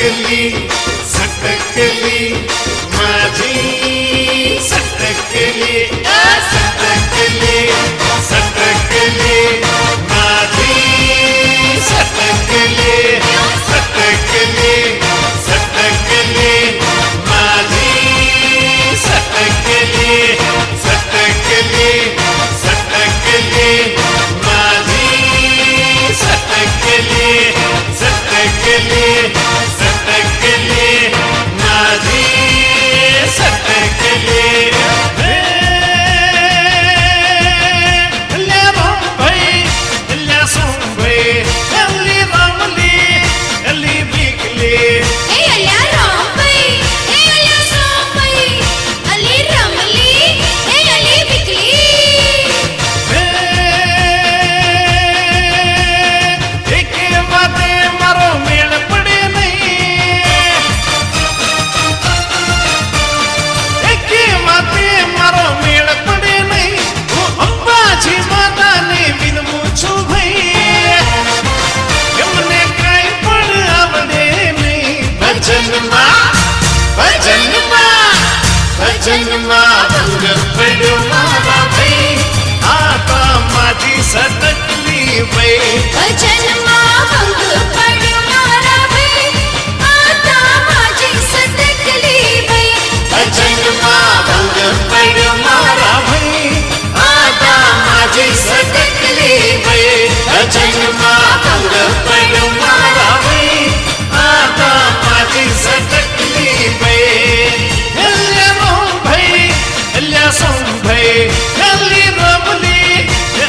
सटकली सटकली माझी सटकली सटकली सटकली माझी सटकली सटकली सटकली माझी सटकली सटकली सटकली माझी सटकली सटकली सटकली माझी सटकली भजनमा भंग पड्यो मारा भाई आता माझी सटकली बाई भजनमा भंग पड्यो मारा भाई आता माझी सटकली बाई भजनमा भंग पड्यो मारा भाई आता माझी सटकली बाई भजनमा भंग पड्यो मारा भाई आता माझी सटकली बाई भाई अली रमली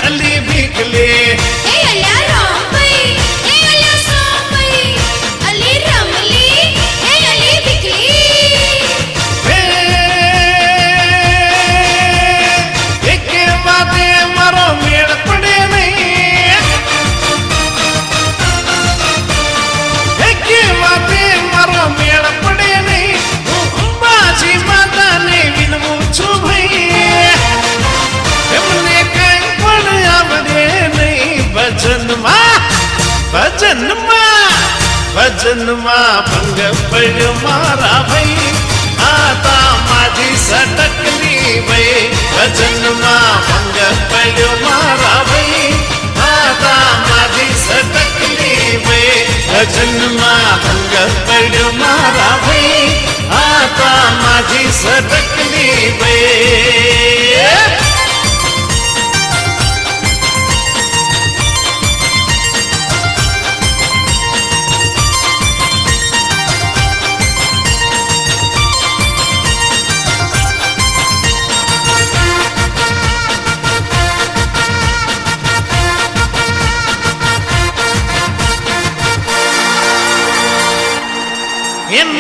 अली बिकले ए अल्या राम भाई ए अल्या सोम भाई अली रमली ए अली बिकली एक बाते मारो मेड़ पड़े नहीं एक बाते मारो मेड़ पड़े नहीं बाजी माता ने विनमू छु भाई भजनमा भंग पड्यो मारा भाई आता माझी सटकली बाई भजनमा भंग पड्यो मारा भाई आता माझी सटकली बाई भजनमा भंग पड्यो मारा भाई आता माझी सटकली बाई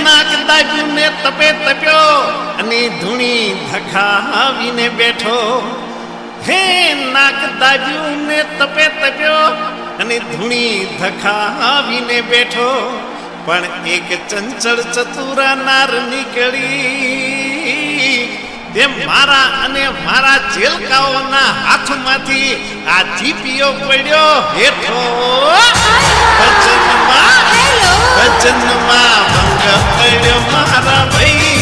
નાક દાબ્યું ને તપે તપ્યો અને ધૂણી ધખાવીને બેઠો હે નાક દાબ્યું ને તપે તપ્યો અને ધૂણી ધખાવીને બેઠો પણ એક ચંચળ ચતુરા નાર નીકળી તે મારા અને મારા ચેલકાઓના હાથમાંથી આ ચીપિયો પડ્યો હેઠો ભજનમાં ભંગ પડ્યો મારા ભાઈ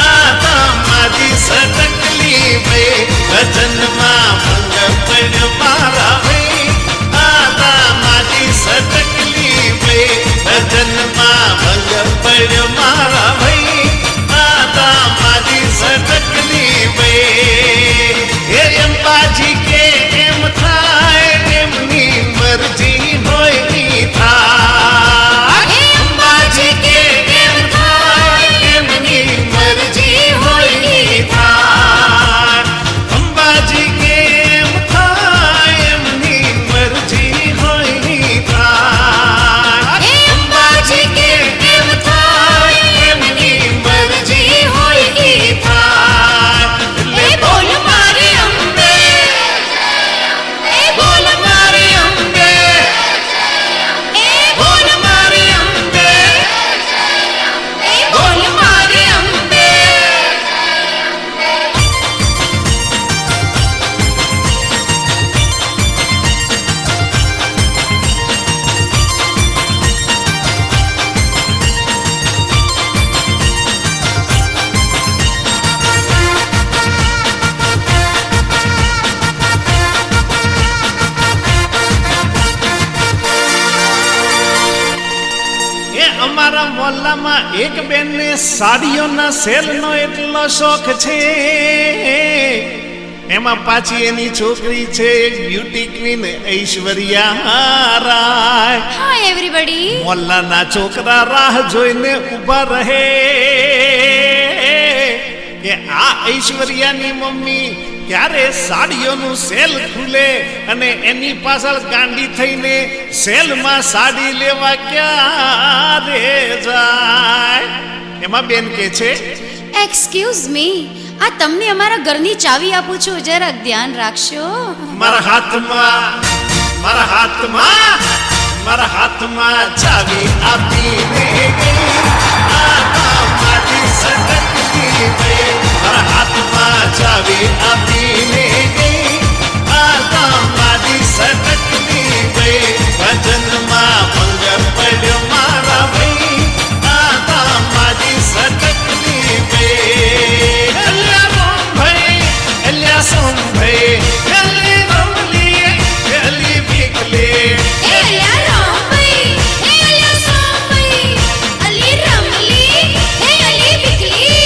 आता माझी सटकली बाई भजनमा भंग पड्यो मारा भाई आता माझी सटकली बाई भजनमा भंग पड्यो मारा भाई आता माझी सटकली बाई हे अंबाजी के एम थाय एमनी मर्जी होय नी था અમારા મોહલ્લામાં એક બેનને સાડીઓના સેલનો એટલો શોખ છે, એમાં પાછી એની છોકરી છે બ્યુટી ક્વીન ઐશ્વર્યા રાય. હાય એવરીબડી. મોહલ્લાના છોકરા રાહ જોઈને ઊભા રહે કે આ ઐશ્વર્યાની મમ્મી ક્યારે સાડીઓનું સેલ ખુલે અને એની પાછળ ગાંડી થઈને સેલમાં સાડી લેવા ક્યારે જાય. એમાં બેન કે છે, એક્સક્યુઝ મી, આ તમને અમારા ઘરની ચાવી આપું છું, જરાક ધ્યાન રાખશો. મારા હાથમાં ચાવી આપીને ગઈ, આ માટી સટકતી ગઈ. મારા હાથમાં ચાવી આપીને ગઈ, આ માટી સટકતી ગઈ. ભજનમાં ભંગ પડ્યો મારા ભાઈ, આ માટી સટકતી ગઈ. એલ્યા સોમ ભાઈ, એલી રમલી, એલી ભીખલી. એ અલ્યા રામભાઈ, એ અલ્યા સોમભાઈ, અલી રમલી, એ અલી ભીખલી.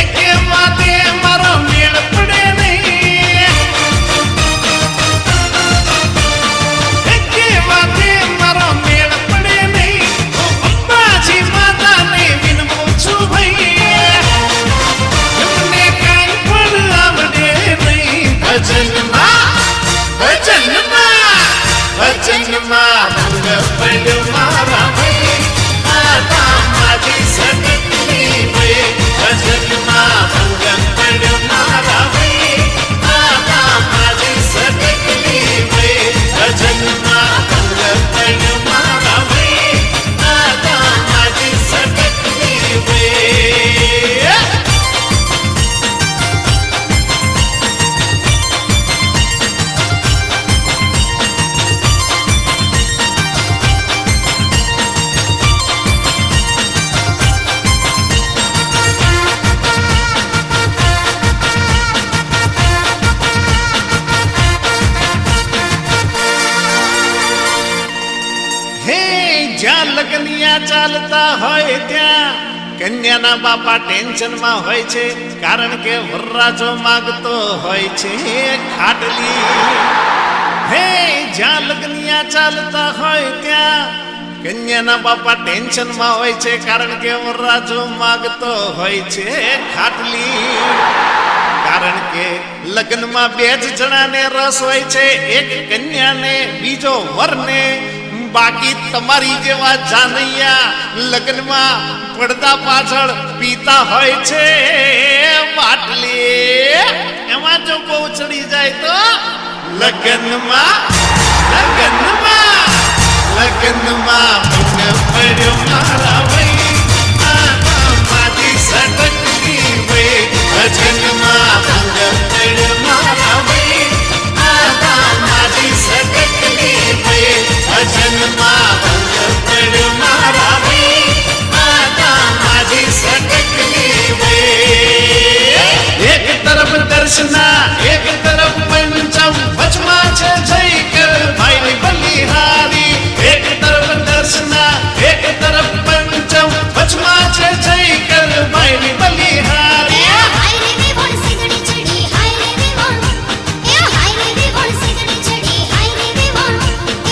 એકે વાતે મારો મેળ પડે નહીં, એકે વાતે મારો મેળ પડે નહીં. હું અંબાજી માતાને વિનમું છું ભાઈ, એમને કાંઈ પણ આવડે નહીં. ભજનમાં ભંગ પડ્યો મારા ભાઈ, આ માજી સટકતી ભાઈ. ભજનમાં ભંગ પડ્યો મારા ભાઈ, આ માજી સટકતી ભાઈ. ભજનમાં ભંગ પડ્યો મારા ભાઈ, આ માજી સટકતી ભાઈ. હે જ્યાં લગ્નિયા ચાલતા હોય ત્યાં કન્યાના બાપા ટેન્શનમાં હોય છે, કારણ કે વરરાજો માગતો હોય છે ખાટલી. હે જ્યાં લગ્નિયા ચાલતા હોય ત્યાં કન્યાના બાપા ટેન્શનમાં હોય છે, કારણ કે વરરાજો માગતો હોય છે ખાટલી. કારણ કે લગ્નમાં બે જ જણાને રસ હોય છે, એક કન્યાને, બીજો વરને. બાકી તમારી જેવા જાનૈયા લગ્નમાં પડદા પાછળ પીતા હોય છે બાટલી. એમાં જો બહુ ચડી જાય તો લગ્નમાં ભંગ પડ્યો મારા ભાઈ, આ માજી સટકતી ભાઈ. ભજનમાં ભંગ પડ્યો મારા ભાઈ, આ માજી સટકતી ભાઈ. ભજનમાં ભંગ પડ્યો મારા ભાઈ, આ માજી સટકતી ભાઈ. એક તરફ દર્શના, એક તરફ પંચમ, વચમાં છે જય કર ભાઈની બલિહારી. એક તરફ દર્શના, એક તરફ પંચમ, વચમાં છે જય કર ભાઈની બલિહારી. હાય રે વિવોણ સિગડી ચડી, હાય રે વિવોણ. એ હાય રે વિવોણ સિગડી ચડી, હાય રે વિવોણ.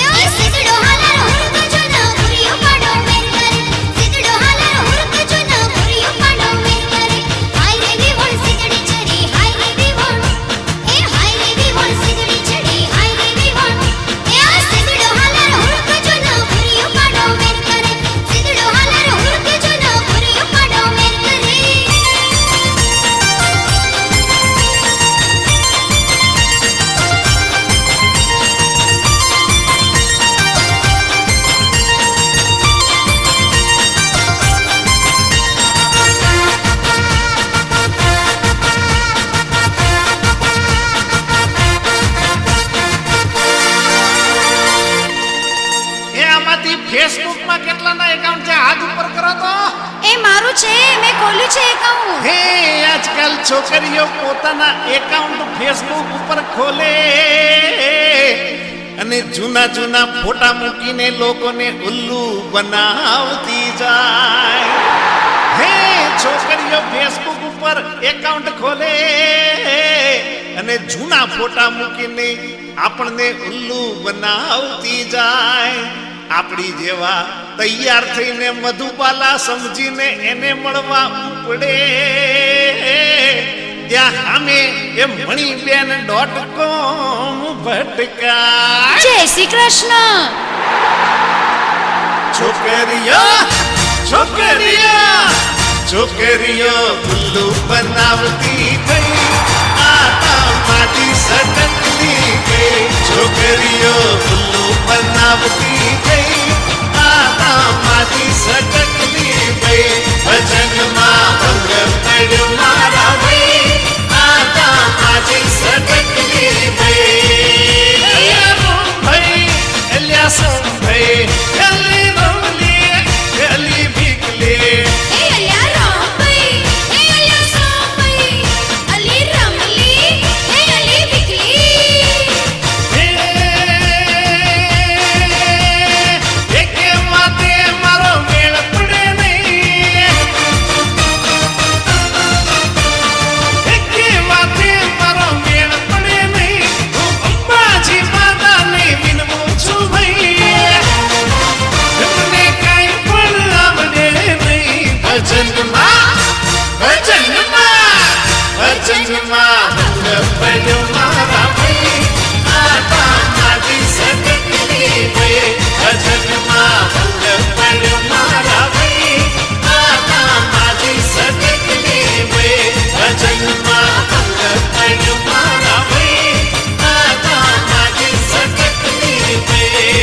એ સિગડો હાલાર હુરક જોનો પુરિયો પાડો મેર કરે. સિગડો હાલાર હુરક જોનો પુરિયો પાડો મેર કરે. હાય રે વિવોણ સિગડી ચડી, હાય રે વિવોણ. એ હાય રે વિવોણ સિગડી ચડી, હાય રે વિવોણ. એ સિગડો હાલાર હુરક જોનો પુરિયો પાડો મેર કરે. સિગડો હાલાર હુરક જોનો પુરિયો પાડો મેર કરે. એ આમાંથી ફેસબુકમાં કેટલાના એકાઉન્ટ છે? હાથ ઉપર કરો તો. એ મારું છે, મેં ખોલ્યું છે એકાઉન્ટ. હે આજકાલ છોકરીઓ પોતાના એકાઉન્ટ ફેસબુક ઉપર ખોલે અને જૂના જૂના ફોટા મૂકીને લોકોને ઉલ્લુ બનાવતી જાય. હે છોકરીઓ ફેસબુક ઉપર એકાઉન્ટ ખોલે અને જૂના ફોટા મૂકીને આપણને ઉલ્લુ બનાવતી જાય. આપણી જેવા તૈયાર થઈને મધુબાલા સમજીને એને મળવા ઉપડે ત્યાં સામે એ મણીબેન.com ભટકા. જય શ્રી કૃષ્ણ. છોકરીઓ છોકરીઓ છોકરીઓ ઉલ્લુ બનાવતી ગઈ આ માટી સટકતી ગઈ. છોકરીઓ ઉલ્લુ બનાવતી ગઈ આ માટી સટકતી ગઈ. ભજનમાં ભંગ પડ્યો મારા ભાઈ આ માટી સટકતી ગઈ. ભાઈ એલ્યા સોમ ભાઈ એલી રમલી એલી ભીકલી. એ અલ્યા રામભાઈ, એ અલ્યા સામભાઈ, અલી રમલી, એ અલી વિકલી. એકે વાતે મારો મેળ પડે નહીં. એકે વાતે મારો મેળ પડે નહીં. હું અંબાજી માતાને વિનવું છું ભાઈ. મને કાંઈ પણ આવડે નહીં. ભજનમાં ભંગ પડ્યો મારા ભાઈ આટા માટી સટકતી ભાઈ. ભજનમાં ભંગ પડ્યો મારા ભાઈ આટા માટી સટકતી ભાઈ. ભજનમાં ભંગ પડ્યો મારા ભાઈ આટા માટી સટકતી ભાઈ.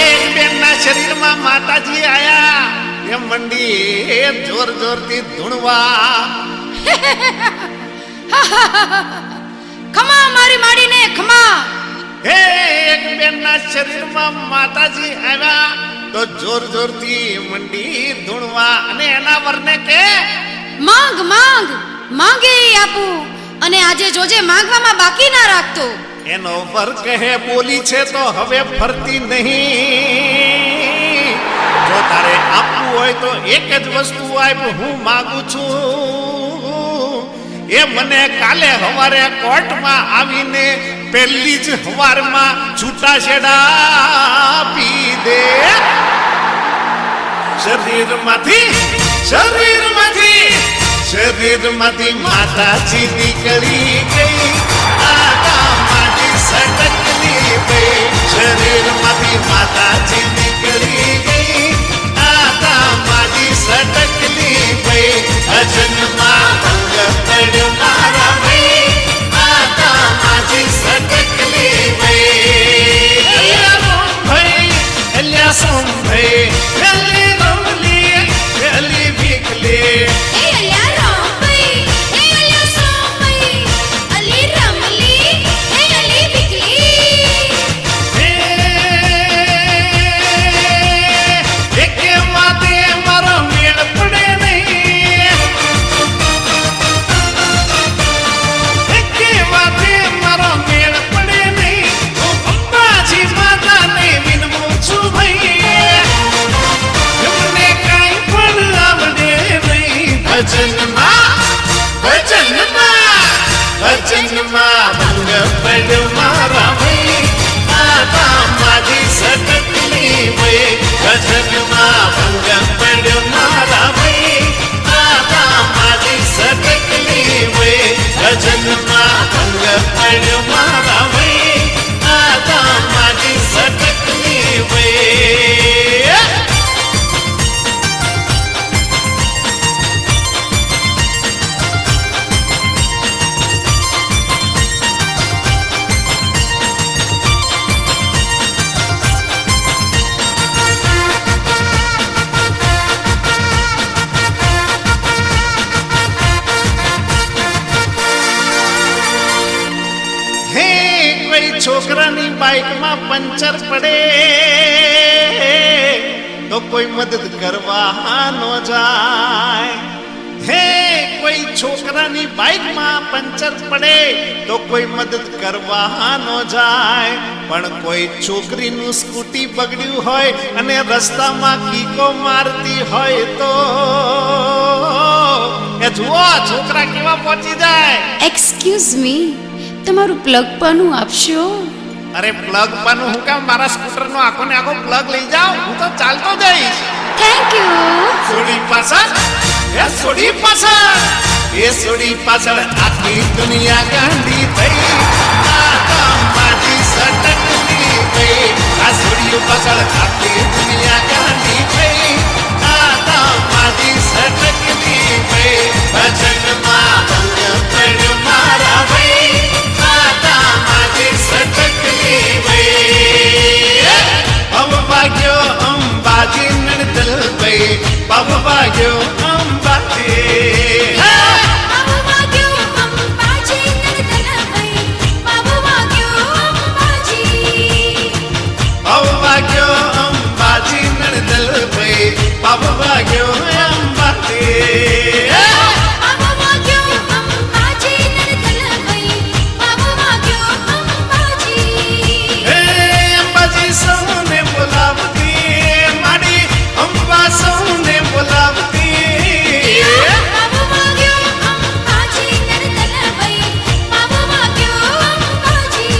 એક બેનના શરીરમાં માતાજી આયા એ મંડી જોર જોરથી ધૂણવા. ખમા મારી માડીને ખમા. હે એક બેનના શરીરમાં માતાજી આવ્યા તો જોર જોરથી મંડી ધૂણવા અને એના વરને કે માંગ માંગ માંગે ઈ આપું, અને આજે જોજે માંગવામાં બાકી ના રાખતો. એનો વર કહે બોલી છે તો હવે ફરતી નહીં. જો તારે આપવું હોય તો એક જ વસ્તુ આપ, હું માંગુ છું એ મને કાલે હવારે કોર્ટમાં આવીને પહેલી જ હવારમાં છૂટાછેડા આપી દે. શરીરમાંથી માતાજી નીકળી ગઈ આટા માટી સટકતી ગઈ. શરીરમાંથી માતાજી નીકળી ગઈ આટા માટી સટકતી ગઈ. ભજનમાં ભંગ પડ્યો મારા ભાઈ આટા માટી સટકતી ગઈ. ભાઈ એલ્યા સોમ ભાઈ એલી રમલી એલી ભીકલી. એ અલ્યા રામભાઈ, એ અલ્યા સામભાઈ, અલી રમલી, એ અલી વિકલી. એકે વાતે મારો મેળ પડે નહીં. એકે વાતે મારો મેળ પડે નહીં. હું અંબાજી માતાને વિનવું છું ભાઈ. મને કાંઈ પણ આવડે નહીં. ભજનમાં ભંગ પડ્યો મારા ભાઈ આટા માટી સટકતી ભાઈ. ભજનમાં ભંગ પડ્યો મારા ભાઈ આટા માટી સટકતી ભાઈ. ભજનમાં ભંગ પડ્યો મારા ભાઈ આટા માટી સટકતી ભાઈ. બાઇકમાં પંચર પડે તો કોઈ મદદ કરવા ન જાય. હે કોઈ છોકરાની બાઇકમાં પંચર પડે તો કોઈ મદદ કરવા ન જાય. પણ કોઈ છોકરીનું સ્કૂટી બગડ્યું હોય અને રસ્તામાં કીકો મારતી હોય તો એ જુઓ છોકરા કેવા પહોંચી જાય. એક્સક્યુઝ મી, તમારું પ્લગ પાનું આપશો? અરે પ્લગ પાનું હું કામ, મારા સ્કૂટરનો આખો ને આખો પ્લગ લઈ જાઓ, હું તો ચાલતો જઈશ. Thank you. સોડી પાછળ એ સોડી પાછળ એ સોડી પાછળ આખી દુનિયા ગાંડી થઈ. આ તો મારી સટકની થઈ. આ સોડી પાછળ આખી દુનિયા ગાંડી થઈ. આ તો મારી સટકની થઈ. ભજનમાં ભંગ પડ્યો મારા ભાઈ. આ તો મારી સટકની થઈ. પવ વાગ્યો અંબાજી નડતલ ભાઈ. પવ વાગ્યો અંબાજી. બાબુ વાગ્યો અંબાજી નડતલભાઈ. બાબુ વાગ્યો અંબાજી. પવ વાગ્યો અંબાજી નડતલ ભાઈ. પવ વાગ્યો અંબાજી. બાબુ વાગ્યો અંબાજી નડતલભાઈ. બાબુ વાગ્યો અંબાજી. હે અંબાજી સૌને બોલાવતી. મારી અંબા સૌને બોલાવતી. બાબુ વાગ્યો અંબાજી નડતલભાઈ. બાબુ વાગ્યો અંબાજી.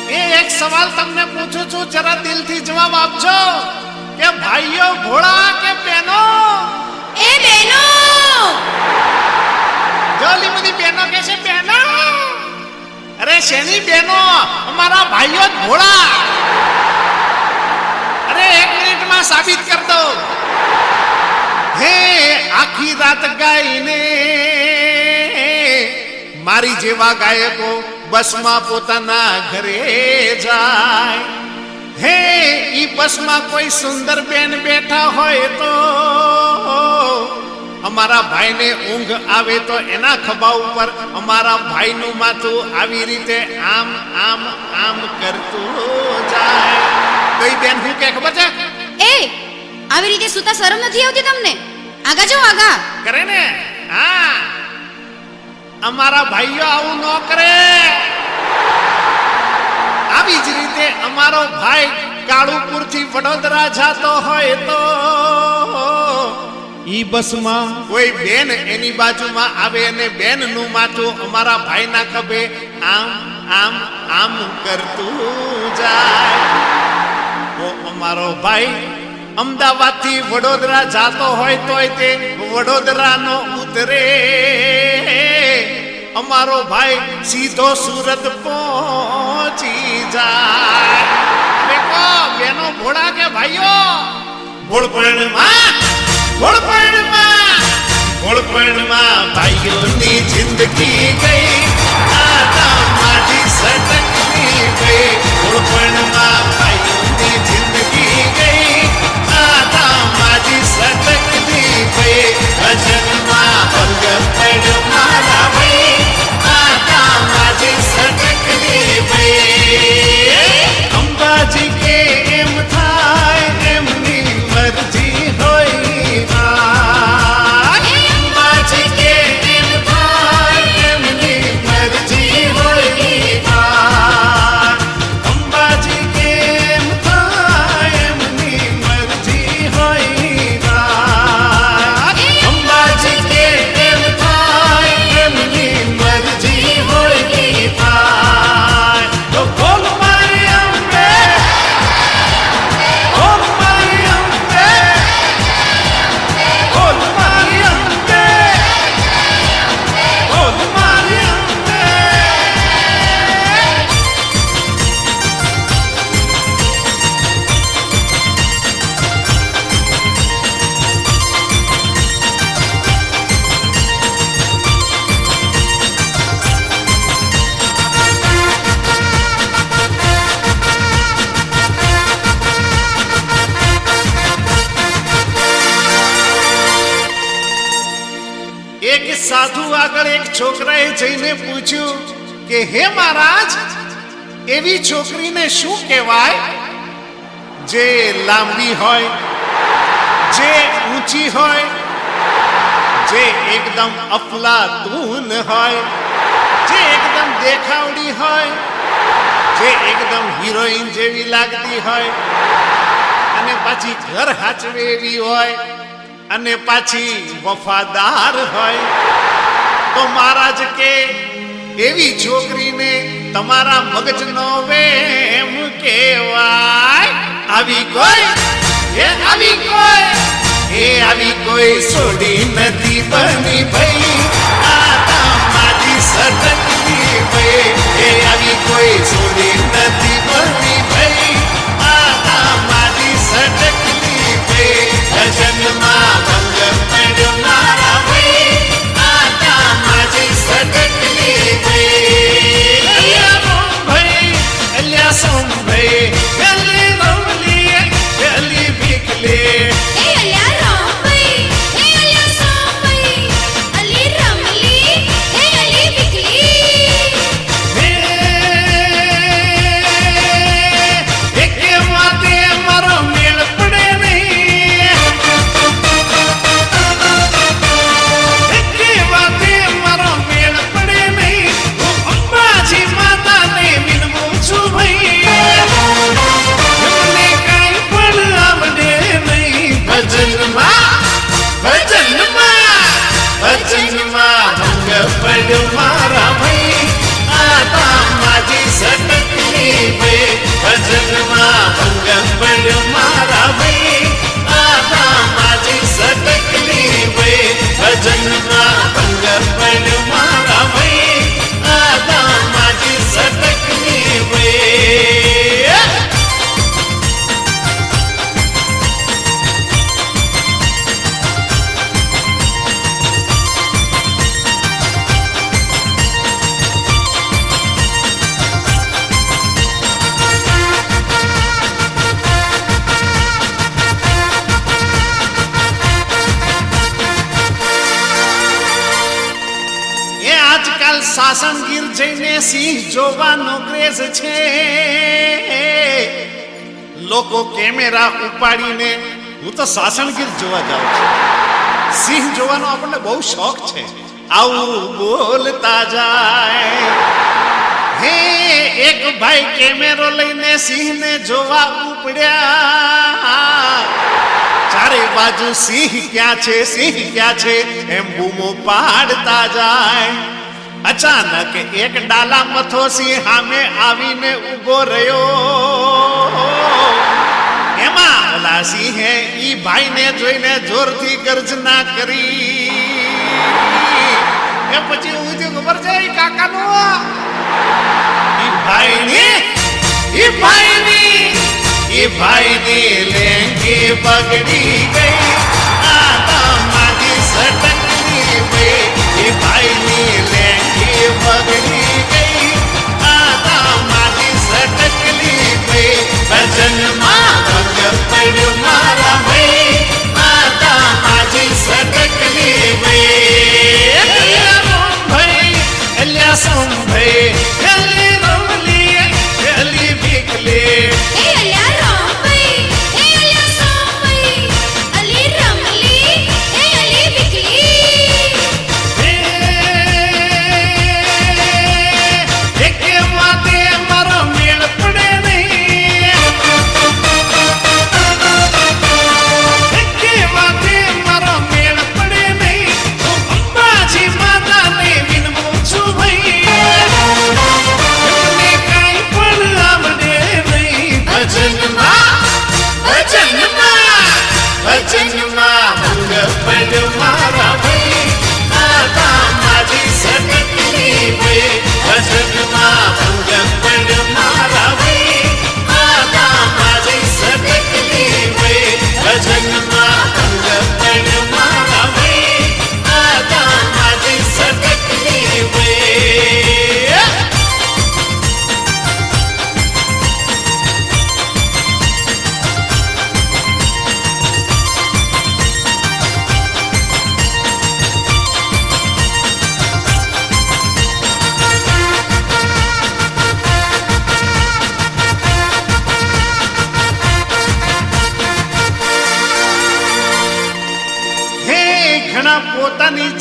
એ એક સવાલ તમને પૂછું છું, જરા દિલથી જવાબ આપજો કે ભાઈઓ ભોળા કે બહેનો? એ બેનો, જોલી બધી બહેનો કે છે બહેનો. અરે શેની બહેનો? અમારા ભાઈઓ જ ભોળા. અરે 1 મિનિટમાં સાબિત કર દો. હે આખી રાત ગાઈને મારી જેવા ગાયકો બસમાં પોતાના ઘરે જાય. હે ઈ બસમાં કોઈ સુંદર બેન બેઠા હોય તો અમારા ભાઈને ઊંઘ આવે તો એના ખભા ઉપર અમારા ભાઈનું માથું આવી રીતે આમ આમ આમ કરતું જાય. કઈ બેન હું કે ખબર છે? એ આવી રીતે સુતા શરમ નથી આવતી તમને? આગા જાઓ, આગા. કરે ને? હા, અમારા ભાઈઓ આવું ન કરે. આવી જ રીતે અમારો ભાઈ કાળુપુર થી વડોદરા જાતો હોય તો ઈ બસમાં કોઈ બેન એની બાજુમાં આવે અને બેનનું માથું અમારા ભાઈના ખભે આમ આમ આમ કરતું જાય. તો અમારો ભાઈ અમદાવાદ થી વડોદરા જાતો હોય તોય તે વડોદરાનો ઉતરે. અમારો ભાઈ સીધો સુરત પહોંચી જાય. દેખો બેનો ભોળા કે ભાઈઓ? ભોળપણમાં ભાઈઓની જિંદગી ગઈ. આ મારી સટકની ગઈ. ભોળપણમાં ભાઈઓની જિંદગી ગઈ. આ મારી સટકની ગઈ. ભજનમાં ભંગ પડ્યો મારા ભાઈ. આ મારી સટકની ગઈ. અંબાજી કે એમ થાય એમની મરજી હોય. અંબાજી કે એમ થાય એમની સાધુ આગળ એક છોકરાએ જઈને પૂછ્યું કે હે મહારાજ, એવી છોકરીને શું કહેવાય જે લાંબી હોય, જે ઊંચી હોય, જે એકદમ અફલાતૂન હોય, જે એકદમ દેખાવડી હોય, જે એકદમ હિરોઈન જેવી લાગતી હોય, અને પાછી ઘર હાચવે એવી હોય, અને પાછી વફાદાર હોય? તો મહારાજ કે એવી છોકરીને તમારા મગજનો વેમ કહેવાય. આવી કોઈ આવી કોઈ છોડી નથી બની ભાઈ, આ તમારી સટકલી ભાઈ. એ આવી કોઈ છોડી નથી બની ભાઈ, આ તમારી સટકલી ભાઈ. જન્મમાં ભંગ પડ્યો મારા ભાઈ, આ તમારી સટકલી ભાઈ. અલ્યા રોમ ભાઈ, અલ્યા સોમ ભાઈ, ગલી રમલી ગલી ભીખલે. એ અલ્યા રામભાઈ, એ અલ્યા સોમભાઈ, અલી રમલી, એ અલી વિકલી. એકે વાતે મારો મેળ પડે નહીં, એકે વાતે મારો મેળ પડે નહીં. હું અંબાજી માતાને વિનવું છું ભાઈ, મને કાંઈ પણ આવડે નહીં. ભજનમાં ભંગ પડ્યો મારા ભાઈ, આ તામાજી સટકલી ભાઈ. ભજનમાં ભંગ પડ્યો મારા ભાઈ, આ તામાજી સટકલી ભાઈ. ભજનમાં ભંગ પડ્યો મારા ભાઈ, આ તામાજી સટકલી ભાઈ. એ આજકાલ સાસણગીર જઈને સિંહ જોવાનો ક્રેઝ છે. લોકો કેમેરા ઉપાડીને, હું તો સાસણગીર જોવા જાઉં છું. સિંહ જોવાનો આપણને બહુ શોખ છે. આવું બોલતા જાય. હે એક ભાઈ કેમેરો લઈને સિંહને જોવા ઉપડ્યા. ચારે બાજુ સિંહ ક્યાં છે, સિંહ ક્યાં છે એમ બૂમો પાડતા જાય. અચાનક એક ડાલા મથો સિંહ સામે આવીને ઊભો રહ્યો. એમાં ઓલા સિંહે ઈ ભાઈને જોઈને જોરથી ગર્જના કરી. એ પછી હું થયું ખબર છે ઈ કાકાનું, ઈ ભાઈની લેંગી બગડી ગઈ, આ તમારી સટકલી ભાઈ. ઈ ભાઈની લેંગી બગડી ગઈ, આ તમારી સટકલી ભાઈ. ભજનમાં ભંગ પડ્યો મારા ભાઈ, આ તમારી સટકલી ભાઈ. અલ્યા રોમ ભાઈ, અલ્યા સોમ ભાઈ, ગલી રમલી ગલી ભીખલી. એ અલ્યા રામભાઈ, એ અલ્યા સોમભાઈ, અલી રમલી, એ અલી વિકલી.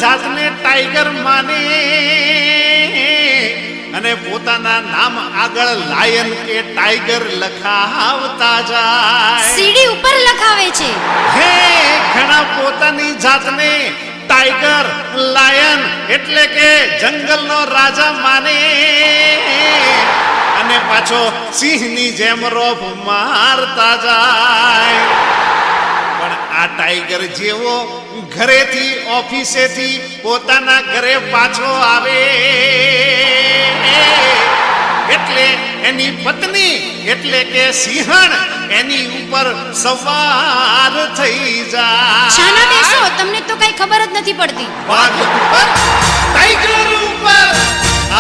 જાતને ટાઈગર માને અને પોતાના નામ આગળ લાયન કે ટાઈગર લખાવતા જાય. સીડી ઉપર લખાવે છે. હે ઘણા પોતાની જાતને ટાઈગર લાયન એટલે કે જંગલનો રાજા માને અને પાછો સિંહની જેમ રોફ મારતા જાય. પણ આ ટાઈગર જેવો ઘરેથી ઓફિસેથી પોતાના ઘરે પાછો આવે એટલે એની પત્ની એટલે કે સિંહણ એની ઉપર સવાર થઈ જાય. શાના બેસો, તમને તો કઈ ખબર જ નથી પડતી. વાઘ ઉપર ટાઈગર ઉપર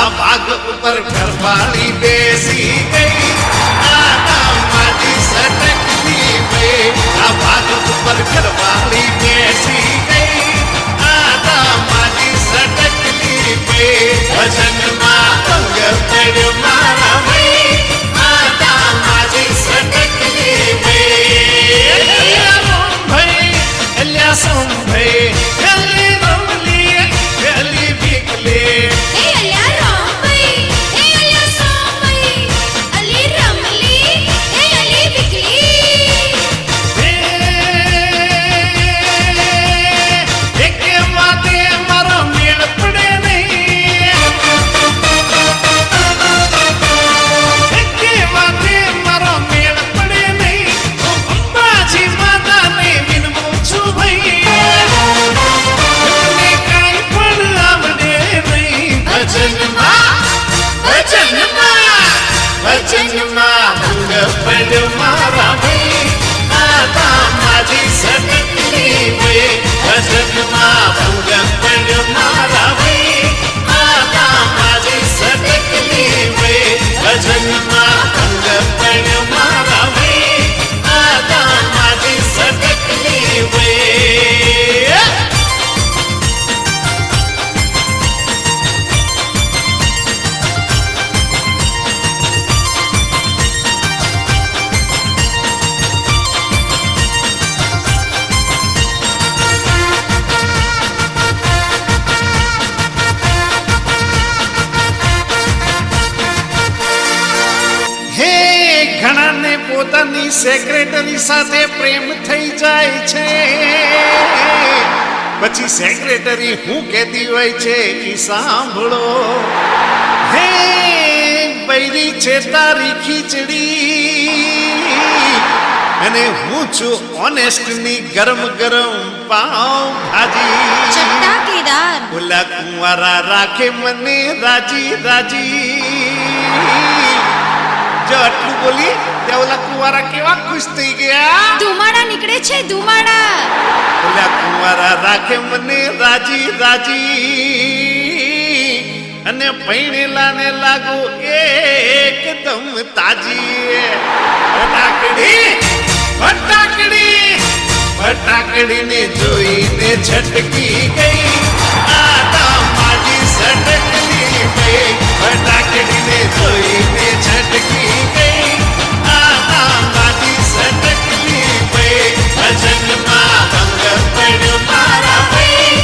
આ વાઘ ઉપર ઘરવાળી બેસી ગઈ. આ માટી સટકતી વે આ વાઘ ઉપર ઘરવાળી બેસી ગઈ. આ માટી સટકતી વે ભજનમાં ભંગ પડ્યો મારા ભાઈ. આ માટી સટકતી વે ભાઈ એલ્યા સોમ ભાઈ એલી રમલી એલી ભીખલી. હે અલ્યા રામભાઈ, હે અલ્યા સોમભાઈ, અલી રમલી, હે અલી વિકલી. એકે વાતે મારો મેળ પડે નહીં. એકે વાતે મારો મેળ પડે નહીં. હું અંબાજી માતાને વિનમું છું ભાઈ. મને કાંઈ પણ આવડે નહીં. ભજનમાં ભંગ પડ્યો મારા ભાઈ. આ માજી સટકલી વે ભજનમાં ભંગ પડ્યો મારા ભાઈ. આ માજી સટકલી વે ભજનમાં ભંગ પડ્યો મારા ભાઈ. આ માજી સટકલી વે. હે ઘણાને પોતાની સેક્રેટરી સાથે પ્રેમ થઈ જાય છે. પછી સેક્રેટરી હું કહેતી હોય છે ઈ સાંભળો. હે બૈરી છે તારી ખીચડી અને હું છું ઓનેસ્ટની ગરમ ગરમ પાવ ભાજી. ચટાકેદાર. ઓલા કુંવારા રાખે મને રાજી રાજી. જો આટલું બોલી ત્યાં ઓલા કુંવારા કેવા ખુશ થઈ ગયા. ધુમાડા નીકળે છે, ધુમાડા. ઓલા કુંવારા રાખે મને રાજી રાજી અને પૈણેલાને લાગુ એકદમ તાજી. ફટાકડી ફટાકડી ફટાકડીને જોઈને છટકી ગઈ. આ માજી સટકલી ગઈ. ફટાકડીને જોઈને છટકી ગઈ. આ માજી સટકલી ગઈ. ભજનમાં ભંગ પડ્યો મારા ભાઈ.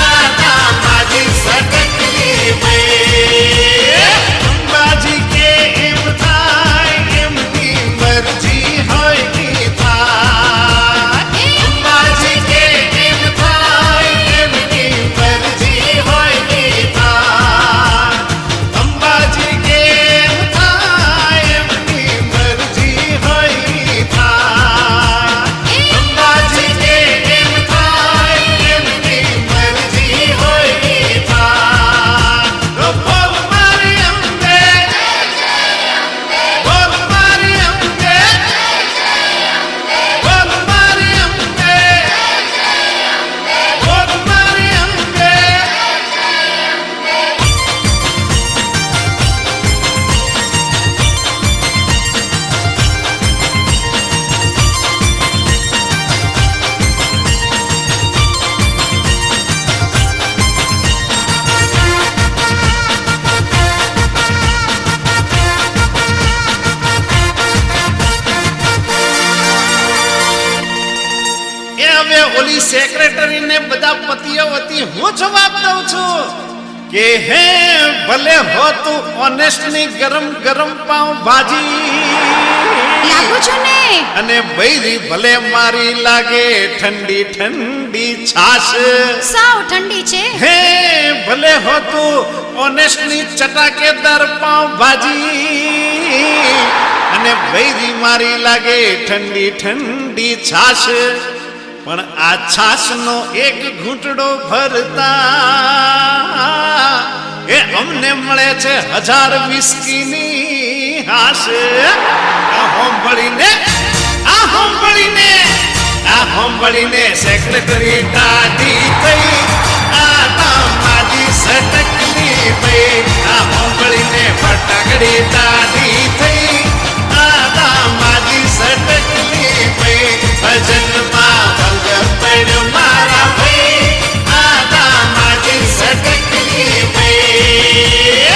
આ માજી સટકલી ગઈ. અંબાજી કે એમ થાય એમની મરજી હોય ઈ થાય. અંબાજી કે એમ થાય એમની મરજી હોય ઈ થાય. અંબાજી કે એમ વળી સેક્રેટરીને બધા પતિઓ વતી હું જવાબ દઉં છું કે હે ભલે હો તું ઓનેસ્ટની ગરમ ગરમ પાઉં ભાજી લાગુ છું ને અને બૈરી ભલે મારી લાગે ઠંડી ઠંડી છાશ સાવ ઠંડી છે હે ભલે હો તું ઓનેસ્ટની ચટાકેદાર પાઉં ભાજી અને બૈરી મારી લાગે ઠંડી ઠંડી છાશ પણ આ છાશનો એક ઘૂંટડો ભરતા એ અમને મળે છે 1000 વિસ્કીની હાશ આ હોંભળીને સેક્રેટરી દાઢી થઈ આ તામાજી સટકલી થઈ આ હોંભળીને ફટાકડી દાઢી થઈ આ તામાજી સટકલી થઈ ભજનમાં ભંગ પડ્યો મારા ભાઈ આ તામાજી સટકલી થઈ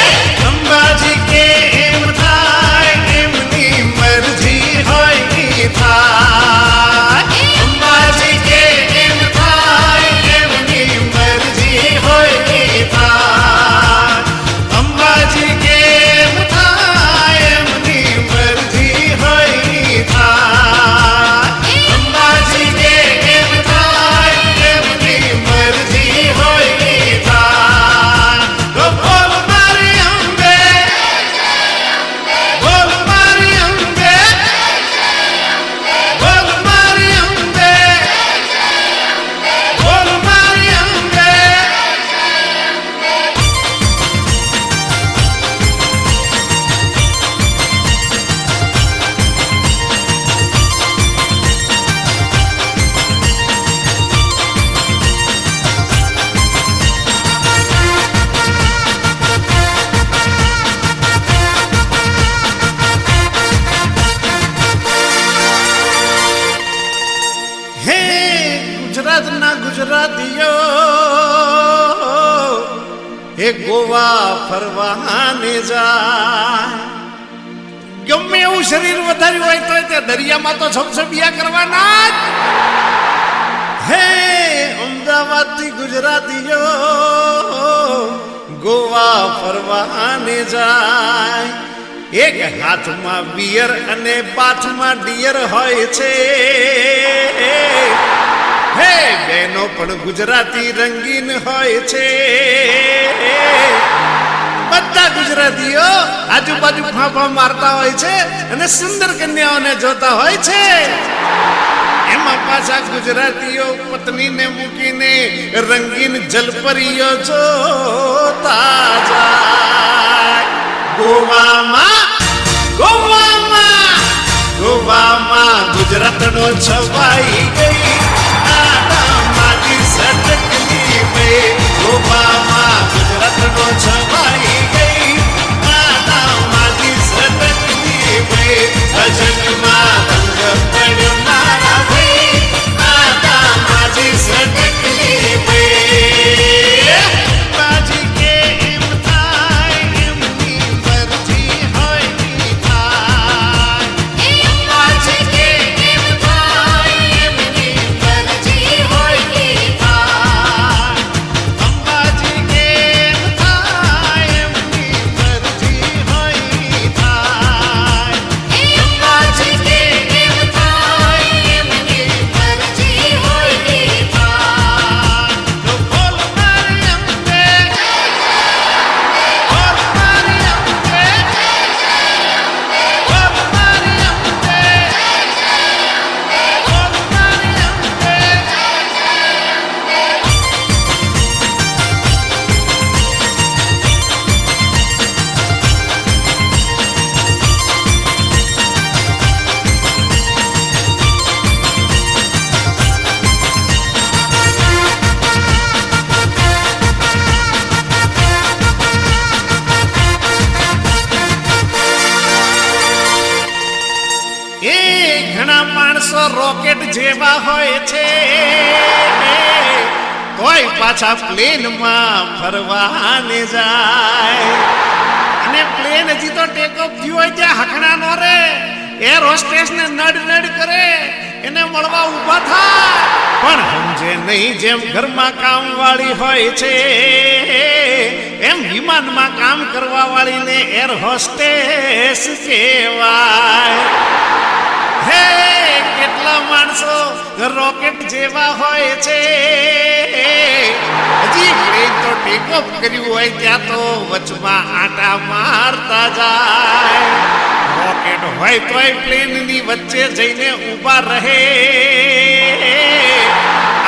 અંબાજી કે એમ થાય એમની મરજી હોય ઈ થાય અંબાજી કે એમ થાય એમની મરજી હોય ઈ થાય અંબાજી કે એમ થાય એમની મરજી હોય ઈ થાય અંબાજી કે એમ થાય એમની મરજી હોય ઈ થાય તો બોલ મારી અંબે બોલ મારી અંબે બોલ મારી અંબે બોલ મારી અંબે હે ગુજરાતના ગુજરાતીઓ હે ગોવા ફરવાને જાય ગમે એવું શરીર વધાર્યું હોય તો તે દરિયામાં તો છબછબિયા કરવાના જ હે અમદાવાદથી ગુજરાતીઓ ગોવા ફરવાને જાય એક હાથમાં બિયર અને પાથમાં ડિયર હોય છે હે બેનો પણ ગુજરાતી રંગીન હોય છે બધા ગુજરાતીઓ આજુબાજુ ફાંફા મારતા હોય છે અને સુંદર કન્યાઓને જોતા હોય છે એમાં પાછા ગુજરાતીઓ પત્નીને મૂકીને રંગીન જલપરીઓ જોતા જાય ગોવામાં ગુજરાતનો છવાઈ ગઈ આ તામાજી સટકલી ભાઈ ગોવામાં ગુજરાતનો છવાઈ ગઈ આ તામાજી સટકલી ભાઈ ભજનમાં ભંગ પડ્યો મારા ભાઈ આ તામાજી સટકલી ભાઈ બાજી કે એમ થાય એમની મરજી હોય ઈ થાય અંબાજી કે એમ થાય એમની મરજી હોય ઈ થાય અંબાજી કે એમ થાય એમની મરજી હોય ઈ થાય અંબાજી કે એમ થાય એમની મરજી હોય ઈ થાય તો બોલ મારી અંબે બોલ મારી અંબે બોલ મારી અંબે બોલ મારી અંબે એ ઘણા માણસો રોકેટ જેવા હોય છે તોય પાછા પ્લેનમાં ફરવાને જાય અને પ્લેન હજી તો ટેક ઓફ થયું હોય ત્યાં હકણા નો રે એર હોસ્ટેસ ને નડ નડ કરે એને મળવા ઊભા થાય પણ સમજે નહીં જેમ ઘરમાં કામવાળી હોય છે એમ વિમાનમાં કામ કરવા વાળીને એર હોસ્ટેસ કહેવાય. હે કેટલા માણસો રોકેટ જેવા હોય છે હજી પ્લેન તો ટેક ઓફ કર્યું હોય ત્યાં તો વચમાં આંટા મારતા જાય. રોકેટ હોય તોય પ્લેનની વચ્ચે જઈને ઊભા રહે.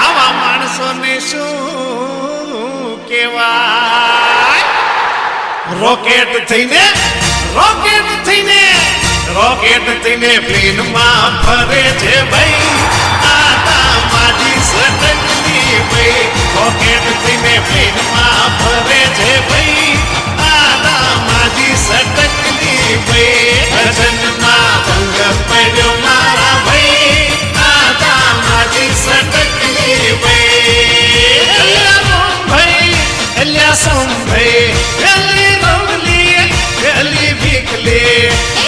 આવા માણસોને શું કહેવાય? રોકેટ થઈને પ્લેનમાં ફરે છે ભાઈ આતા માજી સટકની ભાઈ. રોકેટ થઈને પ્લેનમાં ફરે છે ભાઈ આતા માજી સટકની ભાઈ. ભજનમાં ભંગ પડ્યો મારા ભાઈ આતા માજી સટકની ભાઈ. અલ્યા સોમ ભાઈ અલી રમલી અલી ભીખલી